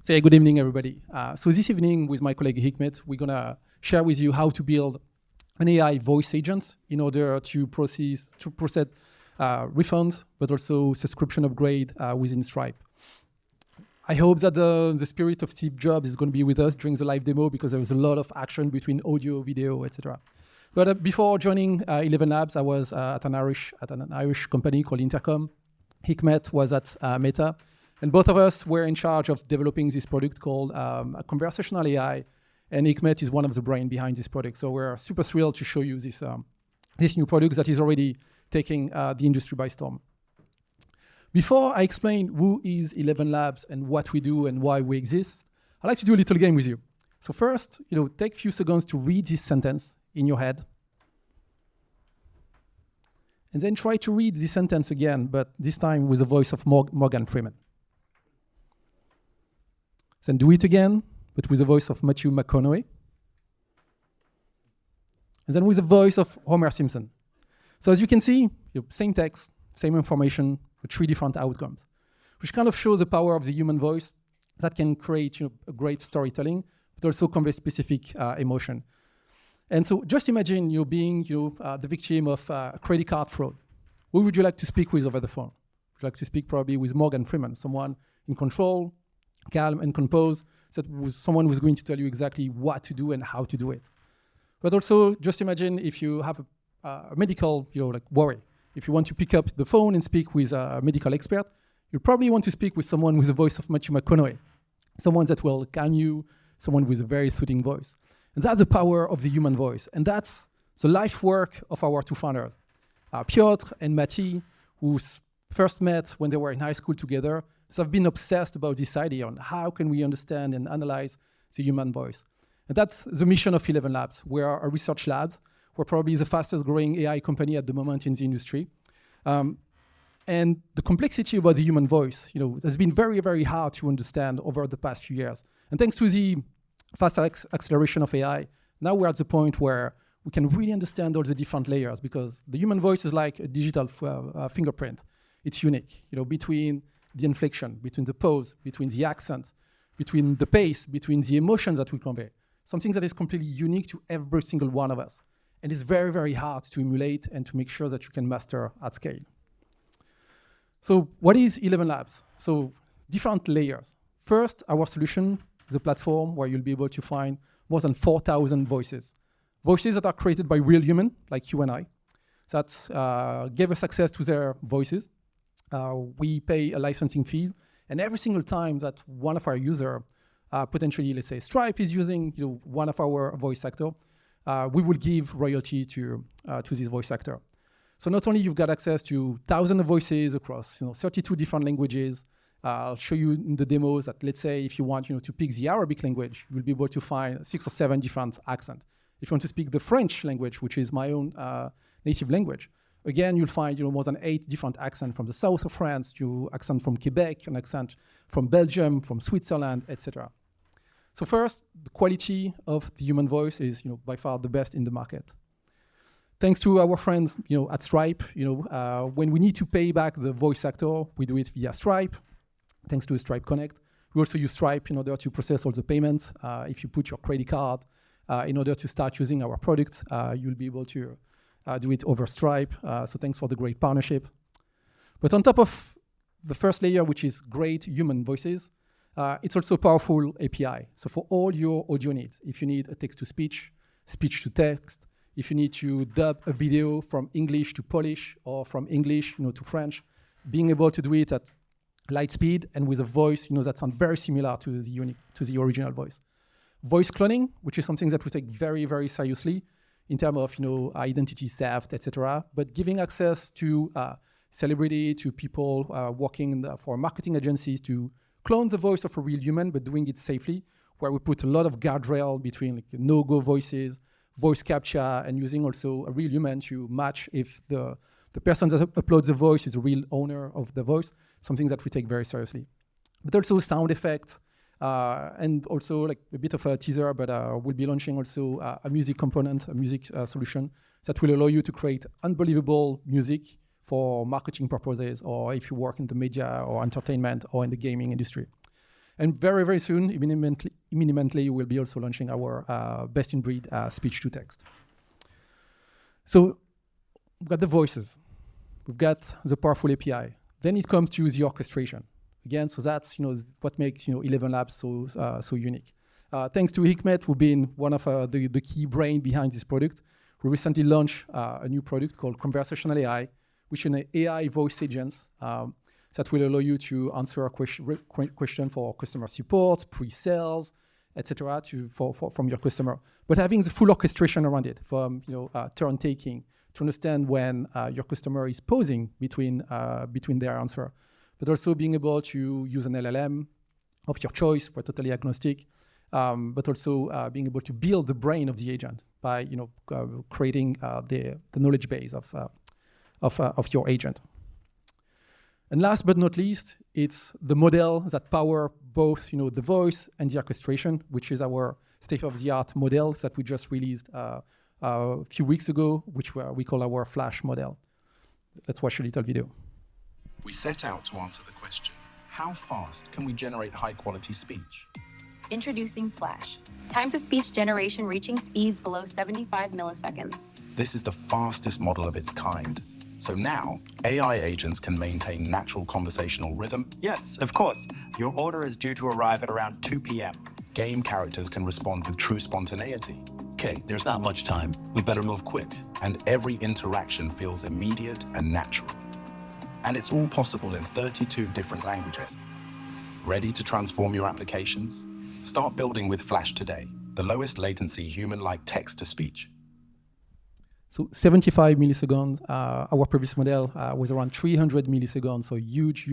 So yeah, good evening, everybody. So this evening with my colleague Hikmet, we're gonna share with you how to build an AI voice agent in order to process refunds, but also subscription upgrade within Stripe. I hope that the spirit of Steve Jobs is going to be with us during the live demo because there was a lot of action between audio, video, etc. But before joining ElevenLabs, I was at an Irish company called Intercom. Hikmet was at Meta. And both of us were in charge of developing this product called Conversational AI, and Hikmet is one of the brain behind this product. So we're super thrilled to show you this new product that is already taking the industry by storm. Before I explain who is ElevenLabs and what we do and why we exist, I'd like to do a little game with you. So first, take a few seconds to read this sentence in your head. And then try to read this sentence again, but this time with the voice of Morgan Freeman. Then do it again, but with the voice of Matthew McConaughey. And then with the voice of Homer Simpson. So as you can see, same text, same information, but 3 different outcomes, which kind of shows the power of the human voice that can create a great storytelling, but also convey specific emotion. And so just imagine you being the victim of credit card fraud. Who would you like to speak with over the phone? Would you like to speak probably with Morgan Freeman, someone in control, calm and composed, someone who's going to tell you exactly what to do and how to do it. But also, just imagine if you have a medical, worry. If you want to pick up the phone and speak with a medical expert, you probably want to speak with someone with the voice of Matthew McConaughey, someone that will calm you, someone with a very soothing voice. And that's the power of the human voice. And that's the life work of our 2 founders, Piotr and Mati, who first met when they were in high school together. So I've been obsessed about this idea on how can we understand and analyze the human voice. And that's the mission of ElevenLabs. We are a research lab. We're probably the fastest growing AI company at the moment in the industry. And the complexity about the human voice, has been very, very hard to understand over the past few years. And thanks to the fast acceleration of AI, now we're at the point where we can really understand all the different layers because the human voice is like a digital fingerprint. It's unique, between the inflection, between the pause, between the accent, between the pace, between the emotions that we convey. Something that is completely unique to every single one of us. And it's very, very hard to emulate and to make sure that you can master at scale. So what is ElevenLabs? So different layers. First, our solution is a platform where you'll be able to find more than 4,000 voices. Voices that are created by real humans like you and I, that give us access to their voices. We pay a licensing fee, and every single time that one of our users, potentially, let's say Stripe is using one of our voice actor, we will give royalty to this voice actor. So not only you've got access to thousands of voices across 32 different languages. I'll show you in the demos that let's say if you want to pick the Arabic language, you'll be able to find 6 or 7 different accents. If you want to speak the French language, which is my own native language, again, you'll find more than 8 different accents from the south of France to accent from Quebec, an accent from Belgium, from Switzerland, etc. So first, the quality of the human voice is by far the best in the market. Thanks to our friends at Stripe, when we need to pay back the voice actor, we do it via Stripe. Thanks to Stripe Connect. We also use Stripe in order to process all the payments. If you put your credit card in order to start using our products, you'll be able to do it over Stripe. So thanks for the great partnership. But on top of the first layer, which is great human voices, it's also a powerful API. So for all your audio needs, if you need a text-to-speech, speech-to-text, if you need to dub a video from English to Polish or from English to French, being able to do it at light speed and with a voice that sounds very similar to the original voice. Voice cloning, which is something that we take very, very seriously in terms of identity theft, etc. But giving access to celebrity, to people working for marketing agencies to clone the voice of a real human, but doing it safely, where we put a lot of guardrail between no-go voices, voice captcha, and using also a real human to match if the person that uploads the voice is the real owner of the voice, something that we take very seriously. But also sound effects, and also a bit of a teaser, but we'll be launching also a music component, a music solution that will allow you to create unbelievable music for marketing purposes, or if you work in the media or entertainment or in the gaming industry. And very, very soon, imminently, we'll be also launching our best-in-breed speech-to-text. So we've got the voices. We've got the powerful API. Then it comes to the orchestration. Again, so that's what makes ElevenLabs so unique. Thanks to Hikmet, who's been one of the key brain behind this product. We recently launched a new product called Conversational AI, which is an AI voice agents that will allow you to answer a question for customer support, pre-sales, etc. From your customer, but having the full orchestration around it, from turn taking to understand when your customer is pausing between their answer, but also being able to use an LLM of your choice. We're totally agnostic, but also being able to build the brain of the agent by creating the knowledge base of your agent. And last but not least, it's the model that power both the voice and the orchestration, which is our state-of-the-art model that we just released a few weeks ago, which we call our Flash model. Let's watch a little video. We set out to answer the question, how fast can we generate high-quality speech? Introducing Flash. Time-to-speech generation reaching speeds below 75 milliseconds. This is the fastest model of its kind. So now, AI agents can maintain natural conversational rhythm. Yes, of course. Your order is due to arrive at around 2 p.m. Game characters can respond with true spontaneity. Okay, there's not much time. We better move quick. And every interaction feels immediate and natural. And it's all possible in 32 different languages. Ready to transform your applications? Start building with Flash today, the lowest latency human-like text-to-speech. So 75 milliseconds. Our previous model was around 300 milliseconds, so huge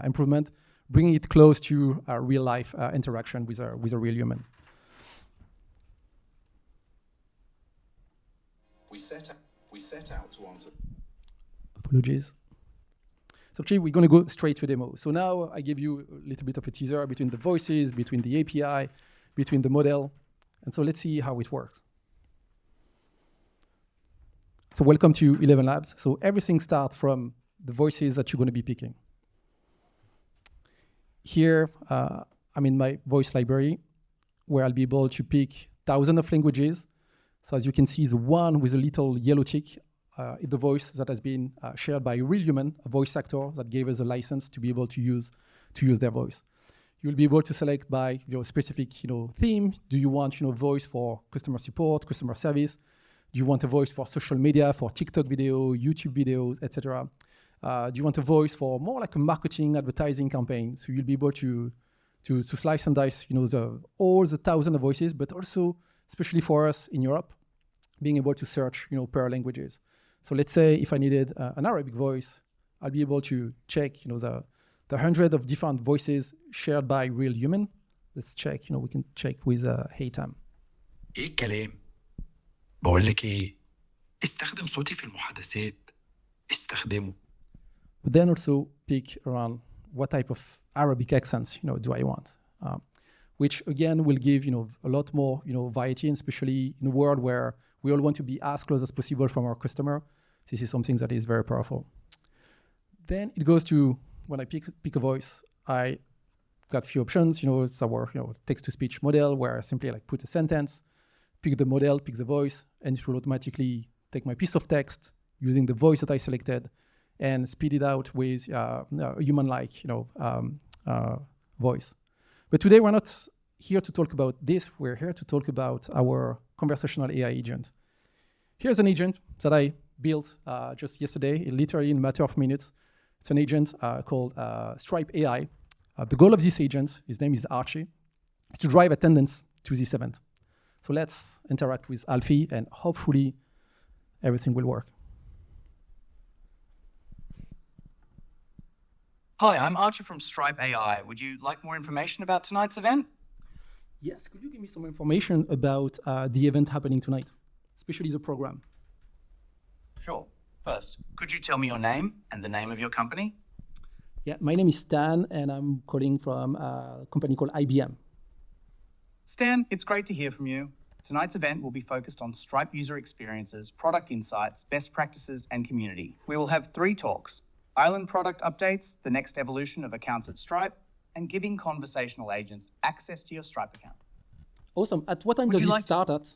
improvement, bringing it close to a real-life interaction with a real human. We set out to answer. Apologies. So actually, we're going to go straight to demo. So now I give you a little bit of a teaser between the voices, between the API, between the model. And so let's see how it works. So welcome to ElevenLabs. So everything starts from the voices that you're going to be picking. Here, I'm in my voice library, where I'll be able to pick thousands of languages. So as you can see, the one with a little yellow tick is the voice that has been shared by a real human, a voice actor that gave us a license to be able to use their voice. You'll be able to select by your specific theme. Do you want voice for customer support, customer service? Do you want a voice for social media, for TikTok video, YouTube videos, etc.? Do you want a voice for more like a marketing, advertising campaign? So you'll be able to slice and dice, all the thousands of voices, but also, especially for us in Europe, being able to search, per languages. So let's say if I needed an Arabic voice, I'll be able to check, the hundred of different voices shared by real human. Let's check, we can check with Haytham. ايه الكلام؟ بقول لك ايه؟ استخدم صوتي في المحادثات. استخدمه. But then also pick around what type of Arabic accents, do I want? Which again will give, a lot more, variety, and especially in a world where we all want to be as close as possible from our customer. This is something that is very powerful. Then it goes to, when I pick a voice, I got a few options. It's our text-to-speech model where I simply put a sentence, pick the model, pick the voice, and it will automatically take my piece of text using the voice that I selected and speed it out with a human-like, voice. But today we're not here to talk about this. We're here to talk about our conversational AI agent. Here's an agent that I built just yesterday, literally in a matter of minutes. It's an agent called Stripe AI. The goal of this agent, his name is Archie, is to drive attendance to this event. So let's interact with Alfie, and hopefully everything will work. Hi, I'm Archer from Stripe AI. Would you like more information about tonight's event? Yes, could you give me some information about the event happening tonight, especially the program? Sure. First, could you tell me your name and the name of your company? Yeah, my name is Stan, and I'm calling from a company called IBM. Stan, it's great to hear from you. Tonight's event will be focused on Stripe user experiences, product insights, best practices, and community. We will have 3 talks: Island product updates, the next evolution of accounts at Stripe, and giving conversational agents access to your Stripe account. Awesome. At what time Would does you it like to- start at?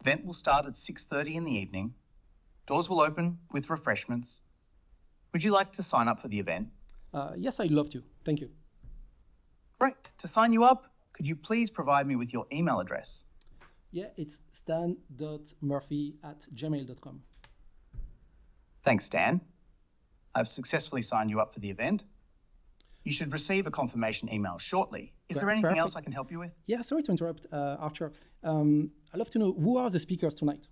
Event will start at 6:30 in the evening. Doors will open with refreshments. Would you like to sign up for the event? Yes, I'd love to. Thank you. Great. To sign you up, could you please provide me with your email address? Yeah, it's stan.murphy@gmail.com. Thanks, Stan. I've successfully signed you up for the event. You should receive a confirmation email shortly. Is there anything else I can help you with? Yeah, sorry to interrupt, Archer. I'd love to know, who are the speakers tonight?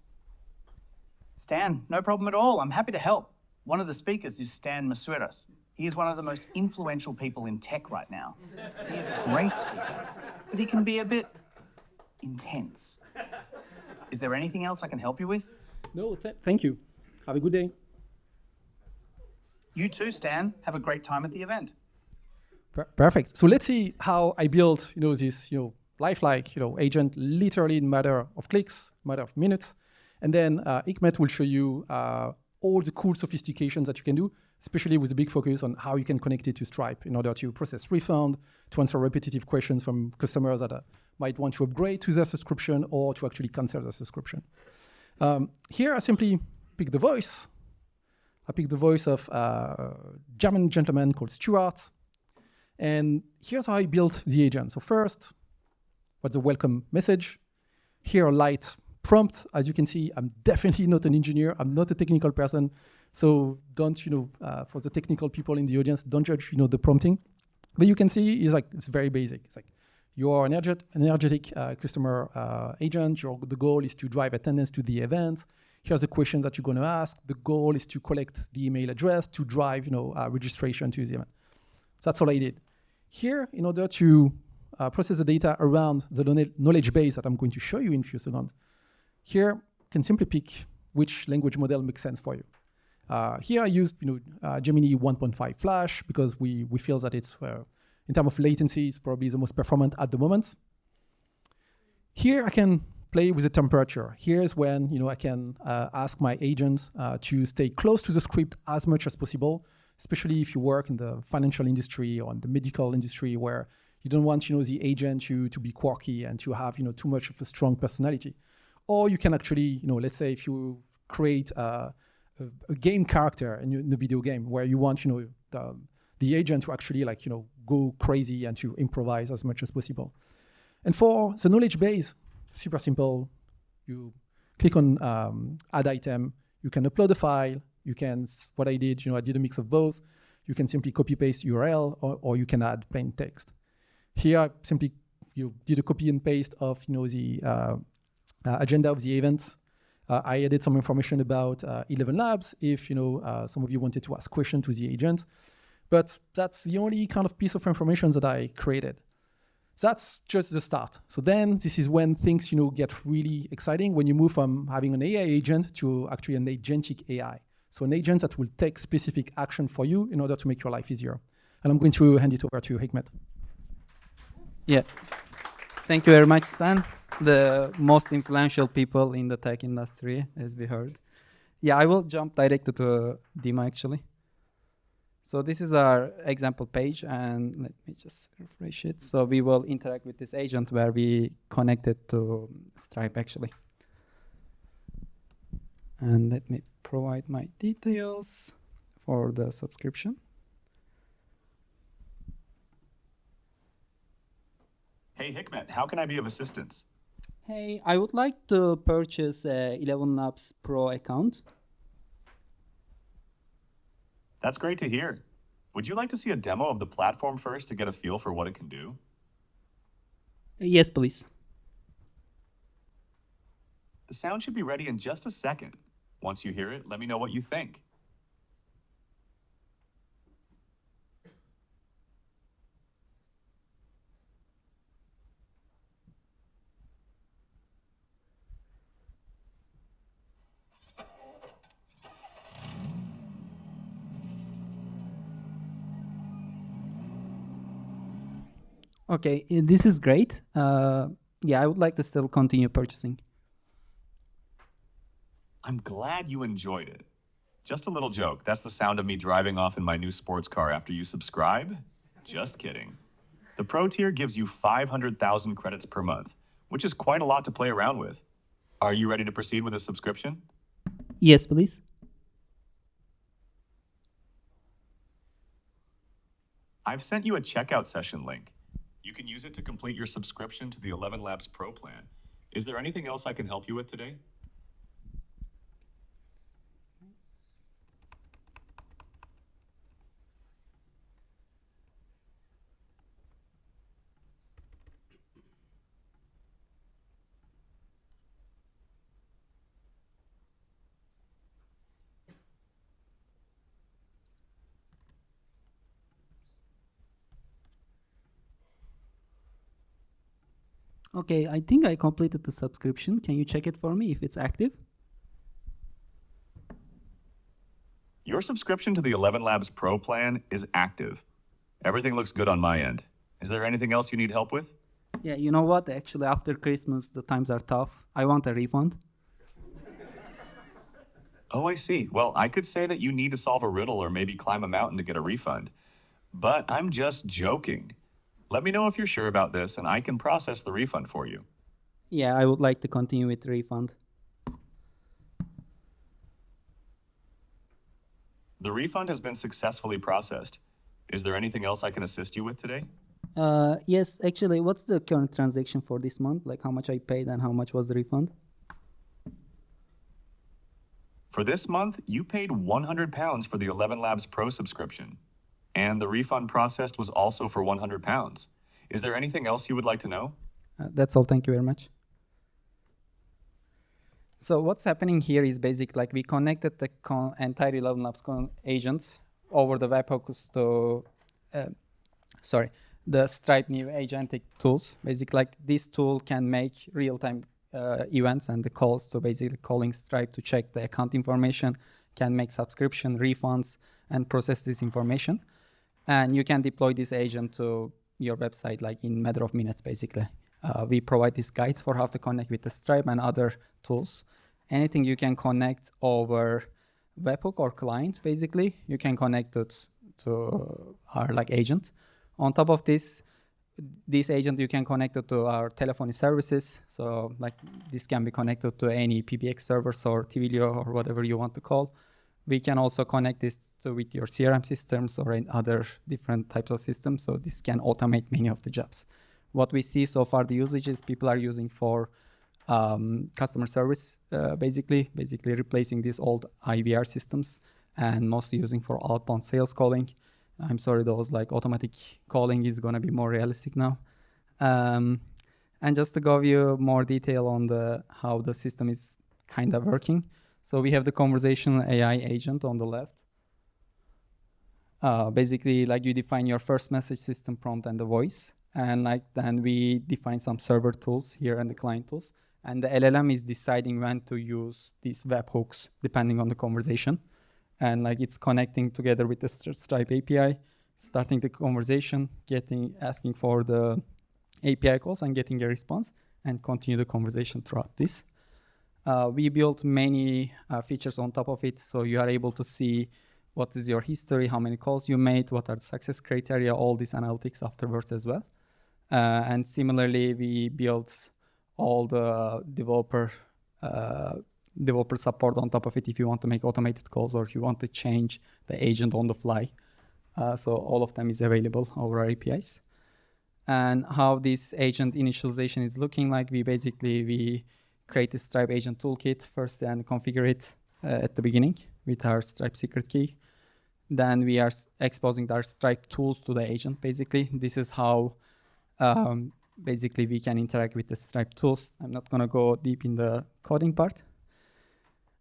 Stan, no problem at all. I'm happy to help. One of the speakers is Stan Masueras. He is one of the most influential people in tech right now. He is a great speaker, but he can be a bit intense. Is there anything else I can help you with? No, thank you. Have a good day. You too, Stan. Have a great time at the event. Perfect. So let's see how I built, this, lifelike, agent literally in matter of clicks, matter of minutes. And then Hikmet will show you all the cool sophistications that you can do, especially with a big focus on how you can connect it to Stripe in order to process refund, to answer repetitive questions from customers that might want to upgrade to their subscription or to actually cancel their subscription. Here I simply pick the voice. I pick the voice of a German gentleman called Stuart. And here's how I built the agent. So first, what's the welcome message? Here a light prompt. As you can see, I'm definitely not an engineer. I'm not a technical person. So don't, for the technical people in the audience, don't judge, the prompting. But you can see it's very basic. It's like, you are an energetic customer agent. The goal is to drive attendance to the event. Here's the questions that you're going to ask. The goal is to collect the email address to drive, registration to the event. So that's all I did. Here, in order to process the data around the knowledge base that I'm going to show you in a few seconds, here you can simply pick which language model makes sense for you. Here I used, Gemini 1.5 Flash because we feel that it's, in terms of latency, it's probably the most performant at the moment. Here I can play with the temperature. Here's when, I can ask my agent to stay close to the script as much as possible, especially if you work in the financial industry or in the medical industry where you don't want, the agent to be quirky and to have, too much of a strong personality. Or you can actually, let's say if you create a game character in the video game where you want, the agent to actually go crazy and to improvise as much as possible. And for the knowledge base, super simple. You click on add item. You can upload a file. You can, what I did, I did a mix of both. You can simply copy paste URL or you can add plain text. Here, I simply did a copy and paste of the agenda of the events. I added some information about ElevenLabs if some of you wanted to ask questions to the agent. But that's the only kind of piece of information that I created. That's just the start. So then this is when things get really exciting, when you move from having an AI agent to actually an agentic AI. So an agent that will take specific action for you in order to make your life easier. And I'm going to hand it over to Hikmet. Yeah. Thank you very much, Stan. The most influential people in the tech industry, as we heard. Yeah, I will jump directly to demo, actually. So this is our example page, and let me just refresh it. So we will interact with this agent where we connected to Stripe, actually. And let me provide my details for the subscription. Hey, Hikmet, how can I be of assistance? Hey, I would like to purchase a ElevenLabs Pro account. That's great to hear. Would you like to see a demo of the platform first to get a feel for what it can do? Yes, please. The sound should be ready in just a second. Once you hear it, let me know what you think. Okay, this is great. Yeah, I would like to still continue purchasing. I'm glad you enjoyed it. Just a little joke. That's the sound of me driving off in my new sports car after you subscribe. Just kidding. The Pro tier gives you 500,000 credits per month, which is quite a lot to play around with. Are you ready to proceed with a subscription? Yes, please. I've sent you a checkout session link. You can use it to complete your subscription to the ElevenLabs Pro plan. Is there anything else I can help you with today? Okay, I think I completed the subscription. Can you check it for me if it's active? Your subscription to the ElevenLabs Pro plan is active. Everything looks good on my end. Is there anything else you need help with? Yeah, you know what? Actually, after Christmas, the times are tough. I want a refund. Oh, I see. Well, I could say that you need to solve a riddle or maybe climb a mountain to get a refund. But I'm just joking. Let me know if you're sure about this and I can process the refund for you. Yeah, I would like to continue with refund. The refund has been successfully processed. Is there anything else I can assist you with today? Yes, actually, what's the current transaction for this month? Like how much I paid and how much was the refund? For this month, you paid £100 for the ElevenLabs Pro subscription. And the refund processed was also for £100. Is there anything else you would like to know? That's all. Thank you very much. So what's happening here is basically like we connected the entire ElevenLabs agents over the webhooks to, the Stripe new agentic tools. Basically, like this tool can make real-time events and the calls to basically calling Stripe to check the account information, can make subscription refunds and process this information. And you can deploy this agent to your website like in a matter of minutes, basically. We provide these guides for how to connect with the Stripe and other tools. Anything you can connect over webhook or client, basically, you can connect it to our like agent. On top of this agent, you can connect it to our telephony services. So like this can be connected to any PBX servers or TVLio or whatever you want to call. We can also connect this with your CRM systems or in other different types of systems. So this can automate many of the jobs. What we see so far, the usages people are using for customer service, basically replacing these old IVR systems and mostly using for outbound sales calling. I'm sorry, those like automatic calling is going to be more realistic now. And just to give you more detail on how the system is kind of working. So we have the conversational AI agent on the left. Basically, like you define your first message, system prompt, and the voice. And like then we define some server tools here and the client tools. And the LLM is deciding when to use these webhooks depending on the conversation. And like it's connecting together with the Stripe API, starting the conversation, asking for the API calls and getting a response, and continue the conversation throughout this. We built many features on top of it, so you are able to see what is your history, how many calls you made, what are the success criteria, all these analytics afterwards as well. And similarly, we built all the developer support on top of it if you want to make automated calls or if you want to change the agent on the fly. So all of them is available over our APIs. And how this agent initialization is looking like, we create a Stripe agent toolkit first and configure it at the beginning with our Stripe secret key. Then we are exposing our Stripe tools to the agent, basically. This is how basically we can interact with the Stripe tools. I'm not going to go deep in the coding part.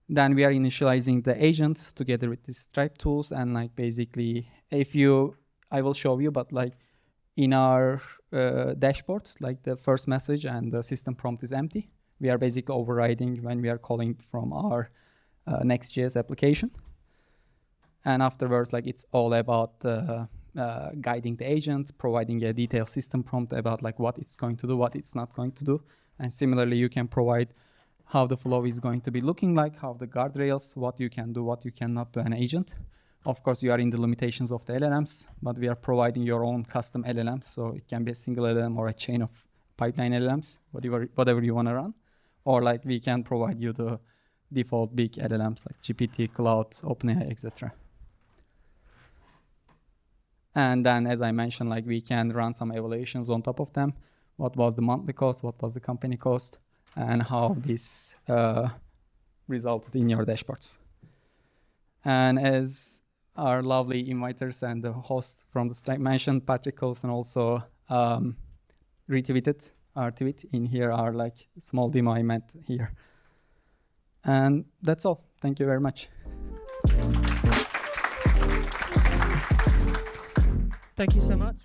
Then we are initializing the agent together with the Stripe tools. And like basically, I will show you, but like in our dashboard, like the first message and the system prompt is empty. We are basically overriding when we are calling from our Next.js application. And afterwards, like it's all about guiding the agent, providing a detailed system prompt about like what it's going to do, what it's not going to do. And similarly, you can provide how the flow is going to be looking like, how the guardrails, what you can do, what you cannot do an agent. Of course, you are in the limitations of the LLMs, but we are providing your own custom LLMs. So it can be a single LLM or a chain of pipeline LLMs, whatever you want to run. Or like we can provide you the default big LLMs like GPT, Cloud, OpenAI, etc. And then, as I mentioned, like we can run some evaluations on top of them. What was the monthly cost? What was the company cost? And how this resulted in your dashboards. And as our lovely inviters and the host from the Stripe mentioned, Patrick Colson also retweeted our tweet. In here are like small demo I made here. And that's all. Thank you very much. Thank you so much.